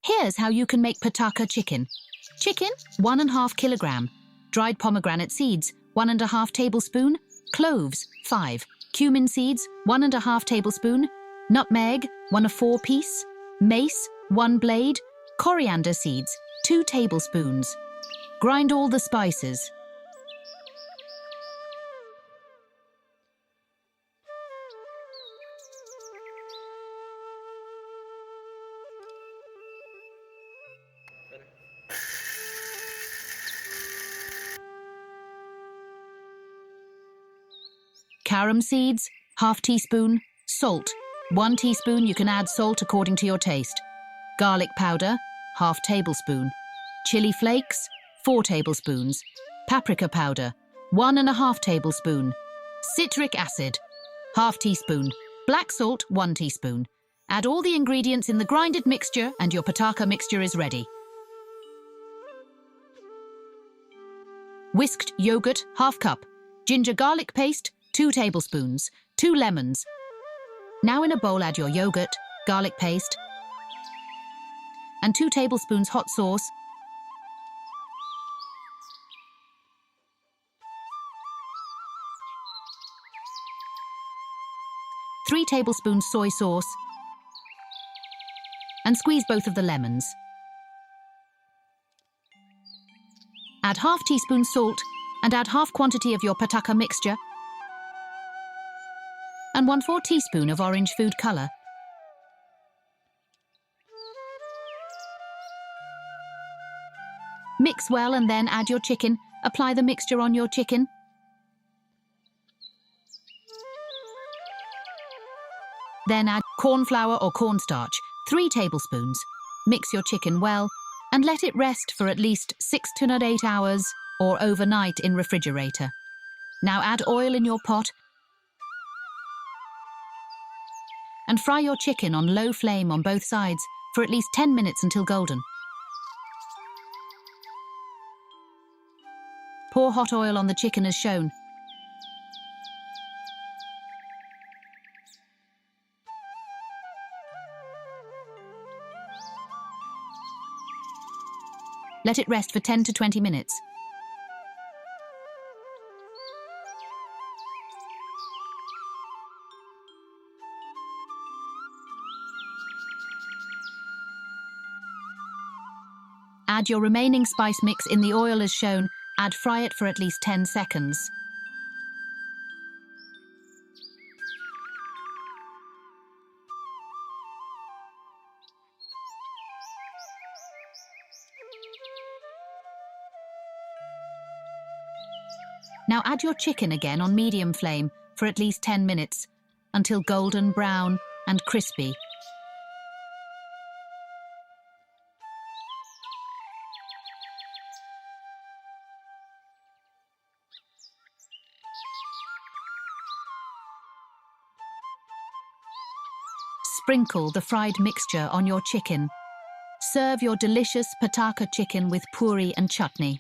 Here's how you can make Patakha chicken. Chicken, 1½ kilogram. Dried pomegranate seeds, 1½ tablespoon. Cloves, 5. Cumin seeds, 1½ tablespoon. Nutmeg, 1/4 piece. Mace, 1 blade. Coriander seeds, 2 tablespoons. Grind all the spices. Carom seeds, ½ teaspoon. Salt, 1 teaspoon. You can add salt according to your taste. Garlic powder, ½ tablespoon. Chili flakes, 4 tablespoons. Paprika powder, 1½ tablespoon. Citric acid, ½ teaspoon. Black salt, 1 teaspoon. Add all the ingredients in the grinded mixture and your Patakha mixture is ready. Whisked yogurt, ½ cup. Ginger garlic paste, 2 tablespoons. 2 lemons. Now in a bowl add your yogurt, garlic paste, and 2 tablespoons hot sauce, 3 tablespoons soy sauce, and squeeze both of the lemons. Add ½ teaspoon salt and add half quantity of your Patakha mixture and 1/4 teaspoon of orange food colour. Mix well and then add your chicken. Apply the mixture on your chicken. Then add corn flour or cornstarch, 3 tablespoons. Mix your chicken well and let it rest for at least 6 to 8 hours or overnight in refrigerator. Now add oil in your pot and fry your chicken on low flame on both sides for at least 10 minutes until golden. Pour hot oil on the chicken as shown. Let it rest for 10 to 20 minutes. Add your remaining spice mix in the oil as shown. Fry it for at least 10 seconds. Now add your chicken again on medium flame for at least 10 minutes until golden brown and crispy. Sprinkle the fried mixture on your chicken. Serve your delicious Patakha chicken with puri and chutney.